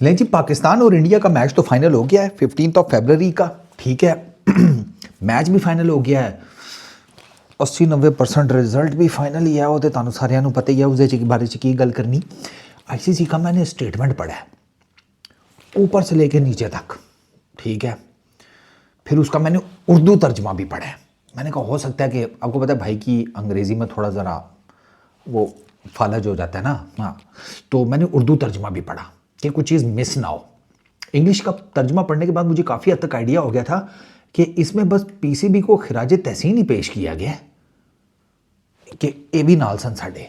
लेकिन जी पाकिस्तान और इंडिया का मैच तो फाइनल हो गया है 15 फरवरी का। ठीक है मैच भी फाइनल हो गया है। 80-90% रिजल्ट भी फाइनल ही है। वो तो तुहानू सारिਆਂ ਨੂੰ पता ही है उसके बारे की गल करनी। आईसीसी का मैंने स्टेटमेंट पढ़ा है ऊपर से लेके नीचे तक। ठीक है फिर उसका मैंने उर्दू तर्जमा भी पढ़ा है। मैंने कहा हो सकता है कि आपको पता है भाई की अंग्रेज़ी में थोड़ा ज़रा वो फालज हो जाता है ना। हाँ तो मैंने उर्दू तर्जमा भी पढ़ा कि कुछ चीज़ मिस ना हो। इंग्लिश का तर्जमा पढ़ने के बाद मुझे काफ़ी हद तक आइडिया हो गया था कि इसमें बस पीसीबी को खिराज तहसीन ही पेश किया गया है कि ए भी नालसन साडे।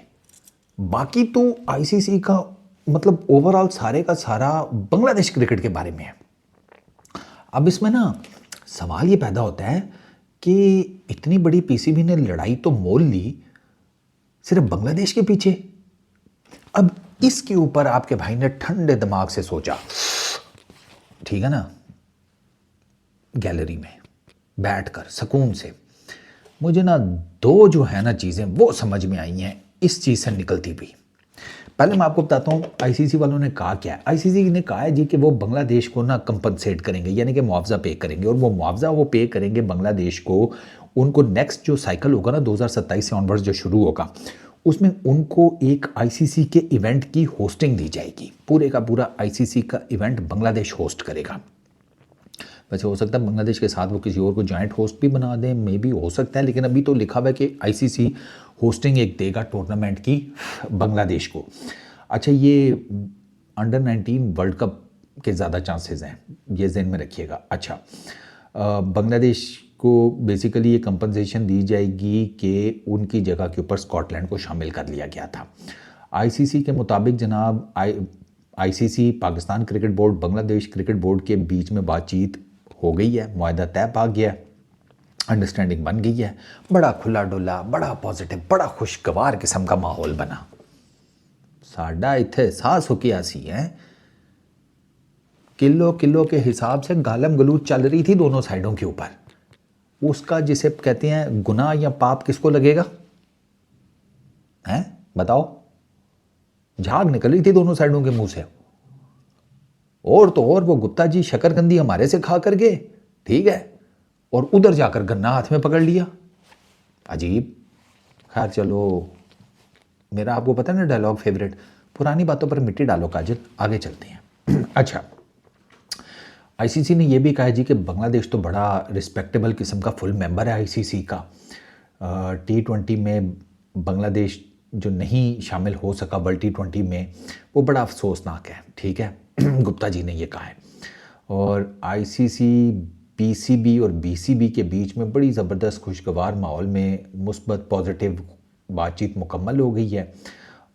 बाकी तो आईसीसी का मतलब ओवरऑल सारे का सारा बांग्लादेश क्रिकेट के बारे में है। अब इसमें ना सवाल ये पैदा होता है कि इतनी बड़ी पीसीबी ने लड़ाई तो मोल ली सिर्फ बांग्लादेश के पीछे। अब इसके ऊपर आपके भाई ने ठंडे दिमाग से सोचा, ठीक है ना, गैलरी में बैठकर सुकून से मुझे ना दो जो है ना चीज़ें वो समझ में आई हैं इस चीज़ से निकलती भी। पहले मैं आपको बताता हूँ आईसीसी वालों ने कहा क्या है। आईसीसी ने कहा है जी कि वो बांग्लादेश को ना कंपनसेट करेंगे यानी कि मुआवजा पे करेंगे और वो मुआवजा वो पे करेंगे बांग्लादेश को। उनको नेक्स्ट जो साइकिल होगा ना 2027 से ऑनवर्ड्स जो शुरू होगा उसमें उनको एक आईसीसी के इवेंट की होस्टिंग दी जाएगी। पूरे का पूरा आईसीसी का इवेंट बांग्लादेश होस्ट करेगा। वैसे हो सकता है बांग्लादेश के साथ वो किसी और को जॉइंट होस्ट भी बना दें, मे भी हो सकता है, लेकिन अभी तो लिखा हुआ है कि आईसीसी होस्टिंग एक देगा टूर्नामेंट की बांग्लादेश को। अच्छा ये अंडर 19 वर्ल्ड कप के ज़्यादा चांसेस हैं, ये ज़हन में रखिएगा। अच्छा बांग्लादेश को बेसिकली ये कंपनसेशन दी जाएगी कि उनकी जगह के ऊपर स्कॉटलैंड को शामिल कर लिया गया था। आईसीसी के मुताबिक जनाब ICC, Pakistan cricket board, Bangladesh cricket board के बीच में बातचीत हो गई है, मुआहदा तय पा गया है, अंडरस्टैंडिंग बन गई है। बड़ा खुला डुला, बड़ा पॉजिटिव, बड़ा खुशगवार किस्म का माहौल बना। साडा इत्थे सास हुकिया सी है, किलो किलो के हिसाब से गालम गलूच चल रही थी दोनों साइडों के ऊपर। उसका जिसे कहते हैं गुनाह या पाप किसको लगेगा हैं बताओ। झाग निकल रही थी दोनों साइडों के मुंह से। और तो और वो गुप्ता जी शकरकंदी हमारे से खा कर गए, ठीक है, और उधर जाकर गन्ना हाथ में पकड़ लिया। अजीब। खैर चलो, मेरा आपको पता है ना डायलॉग फेवरेट, पुरानी बातों पर मिट्टी डालो काजल, आगे चलते हैं। अच्छा आईसीसी ने यह भी कहा जी कि बांग्लादेश तो बड़ा रिस्पेक्टेबल किस्म का फुल मेंबर है आईसीसी का। T20 में बांग्लादेश जो नहीं शामिल हो सका वर्ल्ड T20 में, वो बड़ा अफसोसनाक है, ठीक है। गुप्ता जी ने ये कहा है। और आईसीसी, पीसीबी और बीसीबी के बीच में बड़ी ज़बरदस्त खुशगवार माहौल में मुस्बत पॉजिटिव बातचीत मुकम्मल हो गई है।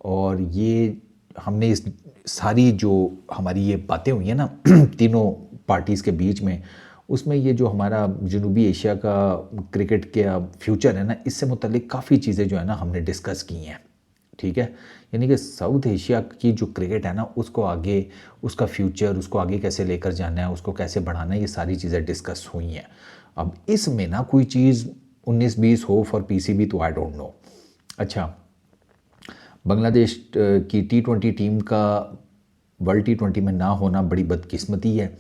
और ये हमने इस सारी जो हमारी ये बातें हुई हैं ना तीनों पार्टीज़ के बीच में, उसमें ये जो हमारा जनूबी एशिया का क्रिकेट का फ्यूचर है ना, इससे मुतल्लिक काफ़ी चीज़ें जो है ना हमने डिस्कस की हैं, ठीक है। यानी कि साउथ एशिया की जो क्रिकेट है ना उसको आगे, उसका फ्यूचर, उसको आगे कैसे लेकर जाना है, उसको कैसे बढ़ाना है, ये सारी चीज़ें डिस्कस हुई हैं। अब इसमें ना कोई चीज़ 19-20 हो फॉर पीसीबी तो आई डोंट नो। अच्छा बांग्लादेश की T20 टीम का वर्ल्ड T20 में ना होना बड़ी बदकिस्मती है,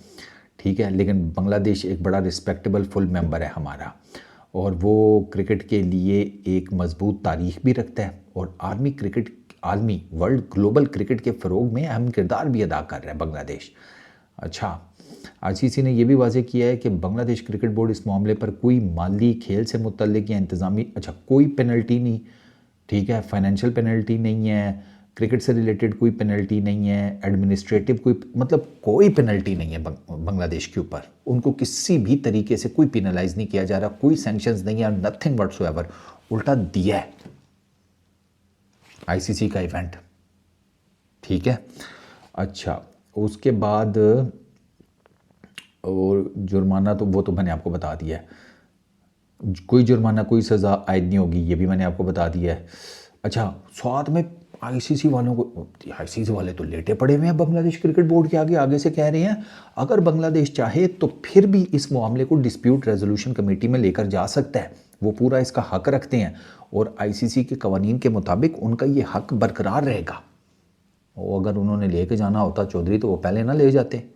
ठीक है, लेकिन बांग्लादेश एक बड़ा रिस्पेक्टेबल फुल मेंबर है हमारा और वो क्रिकेट के लिए एक मजबूत तारीख भी रखता है और आलमी वर्ल्ड ग्लोबल क्रिकेट के फ़रोग में अहम किरदार भी अदा कर रहा है बांग्लादेश। अच्छा आईसीसी ने यह भी वाज़ेह किया है कि बांग्लादेश क्रिकेट बोर्ड इस मामले पर कोई माली, खेल से मुतल्लिक या इंतज़ामी कोई पेनल्टी नहीं, ठीक है, फाइनेंशियल पेनल्टी नहीं है, क्रिकेट से रिलेटेड कोई पेनल्टी नहीं है, एडमिनिस्ट्रेटिव कोई पेनल्टी नहीं है बांग्लादेश के ऊपर। उनको किसी भी तरीके से कोई पेनलाइज नहीं किया जा रहा, कोई सैंक्शंस नहीं है, नथिंग व्हाटसोएवर। उल्टा दिया है आईसीसी का इवेंट, ठीक है। अच्छा उसके बाद और जुर्माना तो वो तो मैंने आपको बता दिया है, कोई जुर्माना कोई सज़ा आयद नहीं होगी, ये भी मैंने आपको बता दिया है। अच्छा साथ में आईसीसी वालों को, आईसीसी वाले तो लेटे पड़े हुए हैं बांग्लादेश क्रिकेट बोर्ड के आगे, आगे से कह रहे हैं अगर बांग्लादेश चाहे तो फिर भी इस मामले को डिस्प्यूट रेजोल्यूशन कमेटी में लेकर जा सकता है, वो पूरा इसका हक रखते हैं और आईसीसी के कवानीन के मुताबिक उनका ये हक बरकरार रहेगा। वो अगर उन्होंने लेके जाना होता चौधरी तो वो पहले ना ले जाते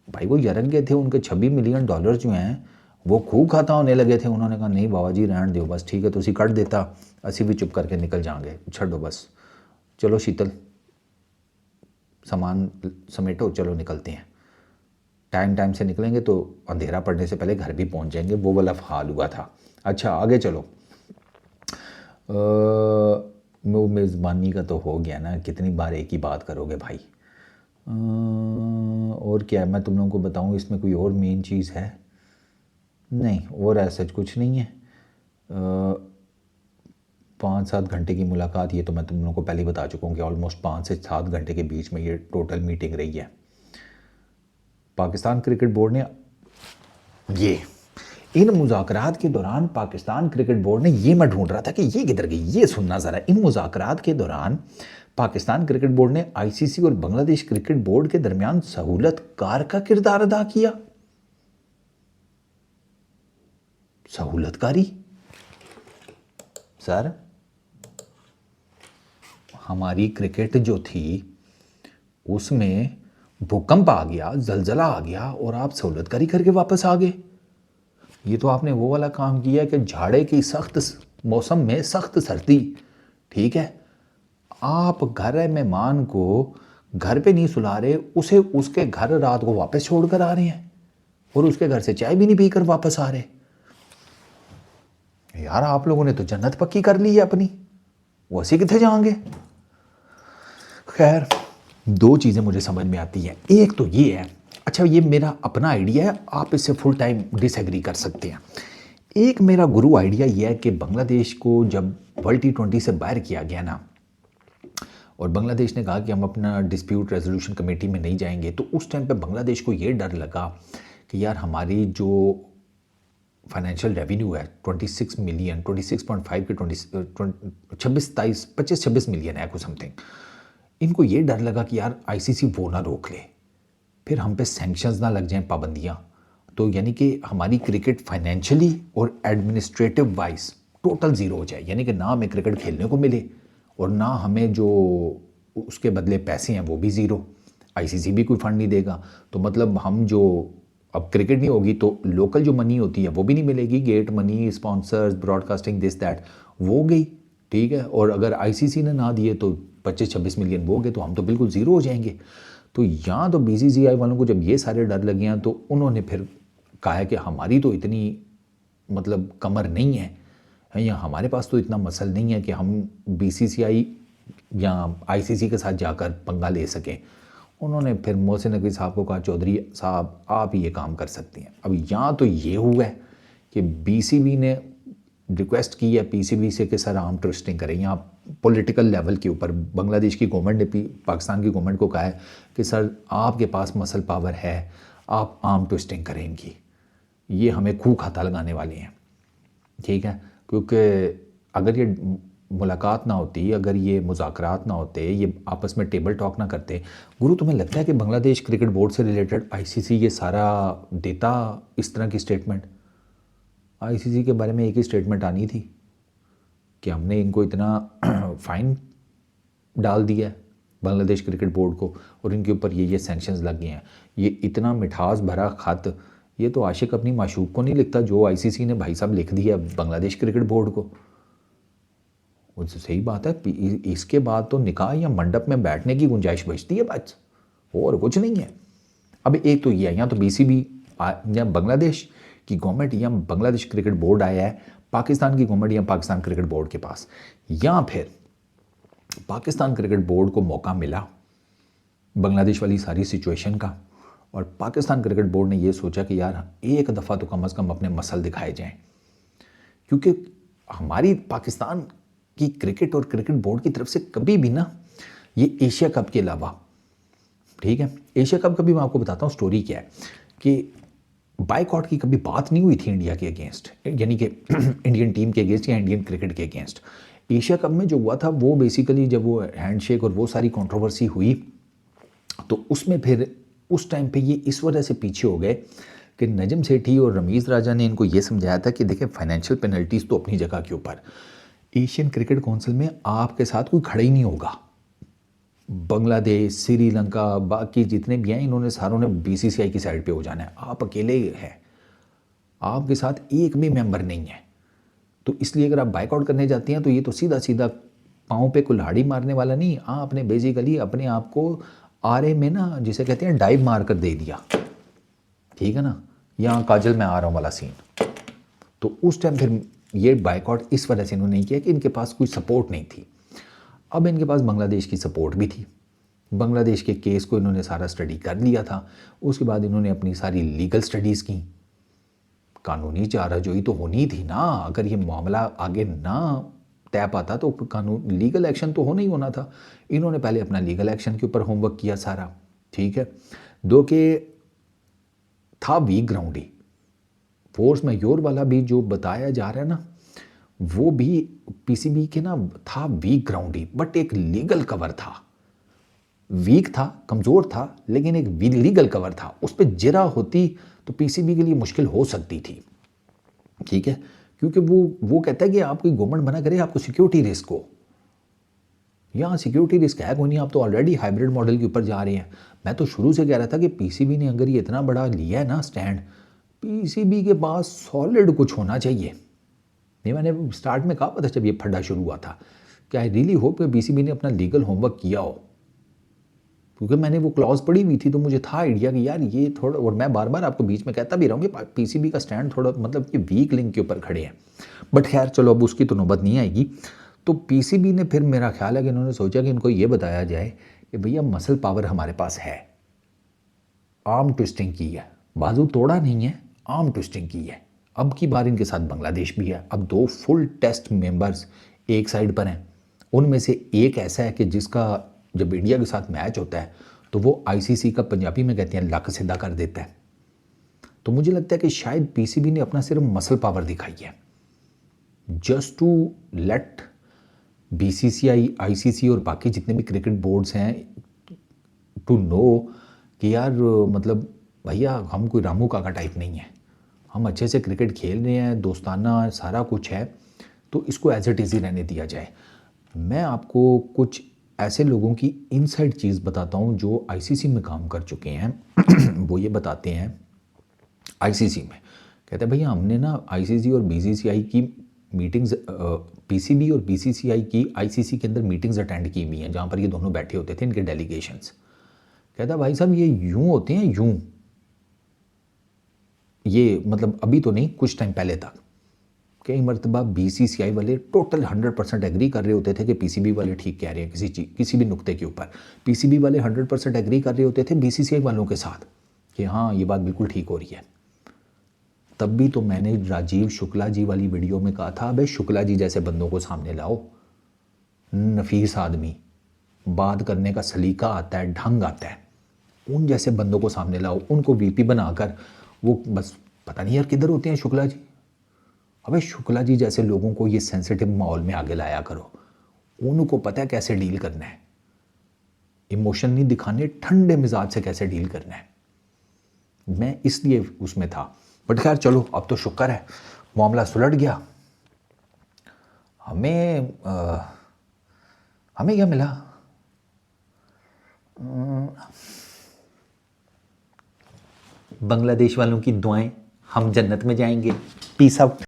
भाई। वो यरक गए थे, उनके $26 मिलियन जो हैं वो खूब खाता होने लगे थे। उन्होंने कहा नहीं बाबा जी रहन दो बस, ठीक है तुसी कट देता, असी भी चुप करके निकल जाएंगे, छो बस, चलो शीतल सामान समेटो चलो निकलते हैं। टाइम से निकलेंगे तो अंधेरा पड़ने से पहले घर भी पहुंच जाएंगे, वो वाला हाल हुआ था। अच्छा आगे चलो। वो मेज़बानी का तो हो गया ना, कितनी बार एक ही बात करोगे भाई। और क्या मैं तुम लोगों को बताऊं, इसमें कोई और मेन चीज़ है नहीं, और ऐसा कुछ नहीं है। 5-7 घंटे की मुलाकात, ये तो मैं तुम लोगों को पहले ही बता चुका हूँ कि ऑलमोस्ट 5 से 7 घंटे के बीच में ये टोटल मीटिंग रही है। पाकिस्तान क्रिकेट बोर्ड ने ये इन मुज़ाकरात के दौरान, पाकिस्तान क्रिकेट बोर्ड ने, ये मैं ढूंढ रहा था कि ये किधर गई, ये सुनना ज़रा। इन मुज़ाकरात के दौरान पाकिस्तान क्रिकेट बोर्ड ने आईसीसी और बांग्लादेश क्रिकेट बोर्ड के दरमियान सहूलतकार का किरदार अदा किया। सहूलतकारी सर, हमारी क्रिकेट जो थी उसमें भूकंप आ गया, जलजला आ गया और आप सहूलतकारी करके वापस आ गए। ये तो आपने वो वाला काम किया कि झाड़े की सख्त मौसम में सख्त सर्दी, ठीक है, आप घर मेहमान को घर पे नहीं सुला रहे, उसे उसके घर रात को वापस छोड़ कर आ रहे हैं और उसके घर से चाय भी नहीं पीकर वापस आ रहे। यार आप लोगों ने तो जन्नत पक्की कर ली है अपनी, वैसे कितने जाएंगे। खैर दो चीज़ें मुझे समझ में आती हैं, एक तो ये है, अच्छा ये मेरा अपना आइडिया है, आप इससे फुल टाइम डिसएग्री कर सकते हैं। एक मेरा गुरु आइडिया ये है कि बांग्लादेश को जब वर्ल्ड T20 से बाहर किया गया ना, और बांग्लादेश ने कहा कि हम अपना डिस्प्यूट रेजोल्यूशन कमेटी में नहीं जाएंगे, तो उस टाइम पे बांग्लादेश को ये डर लगा कि यार हमारी जो फाइनेंशियल रेवेन्यू है 26 मिलियन, 26.5 के 25-26 मिलियन है कुछ समथिंग, इनको ये डर लगा कि यार आईसीसी वो ना रोक ले, फिर हम पे सैंक्शंस ना लग जाएं, पाबंदियां, तो यानी कि हमारी क्रिकेट फाइनेंशियली और एडमिनिस्ट्रेटिव वाइज टोटल ज़ीरो हो जाए, यानी कि ना हमें क्रिकेट खेलने को मिले और ना हमें जो उसके बदले पैसे हैं वो भी ज़ीरो, आईसीसी भी कोई फंड नहीं देगा। तो मतलब हम जो अब क्रिकेट नहीं होगी तो लोकल जो मनी होती है वो भी नहीं मिलेगी, get money, sponsors, broadcasting, this that वो गई, ठीक है। और अगर आईसीसी ने ना दिए तो 25-26 मिलियन वो गए, तो हम तो बिल्कुल ज़ीरो हो जाएंगे। तो यहाँ तो बीसीसीआई वालों को जब ये सारे डर लगे हैं तो उन्होंने फिर कहा है कि हमारी तो इतनी मतलब कमर नहीं है या हमारे पास तो इतना मसल नहीं है कि हम बीसीसीआई या आईसीसी के साथ जाकर पंगा ले सकें। उन्होंने फिर मोहसिन नकवी साहब को कहा चौधरी साहब आप ये काम कर सकती हैं। अब यहाँ तो ये हुआ है कि बीसीबी ने रिक्वेस्ट की है पीसीबी से कि सर आर्म ट्विस्टिंग करें। यहाँ पॉलिटिकल लेवल के ऊपर बांग्लादेश की गवर्नमेंट ने पाकिस्तान की गवर्नमेंट को कहा है कि सर आपके पास मसल पावर है, आप आर्म ट्विस्टिंग करें इनकी, ये हमें खूब खाता लगाने वाले हैं, ठीक है। क्योंकि अगर ये मुलाकात ना होती, अगर ये मुज़ाकरात ना होते, ये आपस में टेबल टॉक ना करते, गुरु तुम्हें लगता है कि बांग्लादेश क्रिकेट बोर्ड से रिलेटेड आईसीसी ये सारा देता इस तरह की स्टेटमेंट? आईसीसी के बारे में एक ही स्टेटमेंट आनी थी कि हमने इनको इतना फ़ाइन डाल दिया है बांग्लादेश क्रिकेट बोर्ड को और इनके ऊपर ये सैंक्शंस लग गए हैं। ये इतना मिठास भरा खत ये तो आशिक अपनी माशूक को नहीं लिखता जो आईसीसी ने भाई साहब लिख दिया बांग्लादेश क्रिकेट बोर्ड को। उनसे सही बात है, इसके बाद तो निकाह या मंडप में बैठने की गुंजाइश बचती है बस, और कुछ नहीं है। अब एक तो ये है, यहाँ तो बीसीबी या बांग्लादेश की गवर्नमेंट या बांग्लादेश क्रिकेट बोर्ड आया है पाकिस्तान की गवर्नमेंट या पाकिस्तान क्रिकेट बोर्ड के पास, या फिर पाकिस्तान क्रिकेट बोर्ड को मौका मिला बांग्लादेश वाली सारी सिचुएशन का, और पाकिस्तान क्रिकेट बोर्ड ने ये सोचा कि यार एक दफ़ा तो कम से कम अपने मसल दिखाए जाएं, क्योंकि हमारी पाकिस्तान की क्रिकेट और क्रिकेट बोर्ड की तरफ से कभी भी ना ये एशिया कप के अलावा, ठीक है, एशिया कप का भी मैं आपको बताता हूँ स्टोरी क्या है कि बाइकआउट की कभी बात नहीं हुई थी इंडिया के अगेंस्ट, यानी कि इंडियन टीम के अगेंस्ट या इंडियन क्रिकेट के अगेंस्ट। एशिया कप में जो हुआ था वो बेसिकली जब वो हैंडशेक और वो सारी कंट्रोवर्सी हुई तो उसमें फिर उस टाइम पे ये इस वजह से पीछे हो गए कि नजम सेठी और रमीज़ राजा ने इनको ये समझाया था कि देखें फाइनेंशियल पेनल्टीज़ तो अपनी जगह के ऊपर, एशियन क्रिकेट काउंसिल में आपके साथ कोई खड़ा ही नहीं होगा, बांग्लादेश, श्रीलंका, बाकी जितने भी हैं, इन्होंने सारों ने बीसीसीआई की साइड पे हो जाना है। आप अकेले हैं, आपके साथ एक भी मेंबर नहीं है। तो इसलिए अगर आप बाइकआउट करने जाते हैं तो ये तो सीधा सीधा पाँव पे कुल्हाड़ी मारने वाला नहीं, आपने बेसिकली अपने आप को आरे में ना, जिसे कहते हैं डाइव मार कर दे दिया, ठीक है ना, यहाँ काजल मैं आ रहा हूँ वाला सीन। तो उस टाइम फिर ये बाइकआउट इस वजह से इन्होंने नहीं किया कि इनके पास कोई सपोर्ट नहीं थी। अब इनके पास बांग्लादेश की सपोर्ट भी थी। बांग्लादेश के केस को इन्होंने सारा स्टडी कर लिया था। उसके बाद इन्होंने अपनी सारी लीगल स्टडीज़ की। कानूनी चाराजोई तो होनी थी ना, अगर ये मामला आगे ना तय पाता तो कानून लीगल एक्शन तो होना ही होना था। इन्होंने पहले अपना लीगल एक्शन के ऊपर होमवर्क किया सारा, ठीक है। दो के था वीक ग्राउंड ही, फोर्स मैयोर वाला भी जो बताया जा रहा है ना, वो भी पीसीबी के ना था वीक ग्राउंड ही, बट एक लीगल कवर था। वीक था, कमज़ोर था, लेकिन एक लीगल कवर था। उस पर जरा होती तो पीसीबी के लिए मुश्किल हो सकती थी, ठीक है। क्योंकि वो कहता है कि आप कोई गवर्नमेंट बना करे, आपको सिक्योरिटी रिस्क हो। यहाँ सिक्योरिटी रिस्क है कोई नहीं, आप तो ऑलरेडी हाइब्रिड मॉडल के ऊपर जा रहे हैं। मैं तो शुरू से कह रहा था कि पीसीबी ने अगर ये इतना बड़ा लिया है ना स्टैंड, पीसीबी के पास सॉलिड कुछ होना चाहिए। नहीं, मैंने स्टार्ट में कहा था जब ये फड्डा शुरू हुआ था कि आई रियली होप कि पीसीबी ने अपना लीगल होमवर्क किया हो, क्योंकि मैंने वो क्लॉज पढ़ी हुई थी तो मुझे था आइडिया कि यार ये थोड़ा, और मैं बार बार आपको बीच में कहता भी रहूँगी, पीसीबी का स्टैंड थोड़ा मतलब कि वीक लिंक के ऊपर खड़े हैं। बट खैर चलो, अब उसकी तो नौबत नहीं आएगी। तो पीसीबी ने फिर, मेरा ख्याल है कि इन्होंने सोचा कि इनको ये बताया जाए कि भैया मसल पावर हमारे पास है, आर्म ट्विस्टिंग की है, बाजू तोड़ा नहीं है, आर्म ट्विस्टिंग की है। अब की बार इनके साथ बांग्लादेश भी है। अब 2 फुल टेस्ट मेंबर्स एक साइड पर हैं। उनमें से एक ऐसा है कि जिसका जब इंडिया के साथ मैच होता है तो वो आईसीसी का, पंजाबी में कहते हैं, लक सीधा कर देता है। तो मुझे लगता है कि शायद पीसीबी ने अपना सिर्फ मसल पावर दिखाई है, just to let BCCI, ICC और बाकी जितने भी क्रिकेट बोर्ड्स हैं टू नो कि यार मतलब भैया हम कोई रामू काका टाइप नहीं है, हम अच्छे से क्रिकेट खेल रहे हैं, दोस्ताना सारा कुछ है, तो इसको एज इट इज़ ही रहने दिया जाए। मैं आपको कुछ ऐसे लोगों की इनसाइड चीज़ बताता हूँ जो आईसीसी में काम कर चुके हैं। वो ये बताते हैं आईसीसी में, कहते हैं भैया हमने ना आईसीसी और बीसीसीआई की मीटिंग्स, पीसीबी और बीसीसीआई की आईसीसी के अंदर मीटिंग्स अटेंड की हुई हैं, जहाँ पर ये दोनों बैठे होते थे, इनके डेलीगेशंस। कहता भाई साहब ये यूं होते हैं, यूं, ये मतलब अभी तो नहीं, कुछ टाइम पहले तक कई मरतबा बीसीसीआई वाले टोटल 100% एग्री कर रहे होते थे कि पीसीबी वाले ठीक कह रहे हैं किसी चीज़, किसी भी नुक्ते के ऊपर। पीसीबी वाले 100% एग्री कर रहे होते थे बीसीसीआई वालों के साथ कि हाँ ये बात बिल्कुल ठीक हो रही है। तब भी तो मैंने राजीव शुक्ला जी वाली वीडियो में कहा था, अबे शुक्ला जी जैसे बंदों को सामने लाओ, नफीस आदमी, बात करने का सलीका आता है, ढंग आता है, उन जैसे बंदों को सामने लाओ, उनको वीपी बनाकर। वो बस पता नहीं यार किधर होते हैं शुक्ला जी। अबे शुक्ला जी जैसे लोगों को ये सेंसिटिव माहौल में आगे लाया करो, उनको पता है कैसे डील करना है, इमोशन नहीं दिखाने, ठंडे मिजाज से कैसे डील करना है। मैं इसलिए उसमें था। बट खैर चलो, अब तो शुक्र है मामला सुलट गया। हमें क्या मिला? बांग्लादेश वालों की दुआएं, हम जन्नत में जाएंगे। Peace out.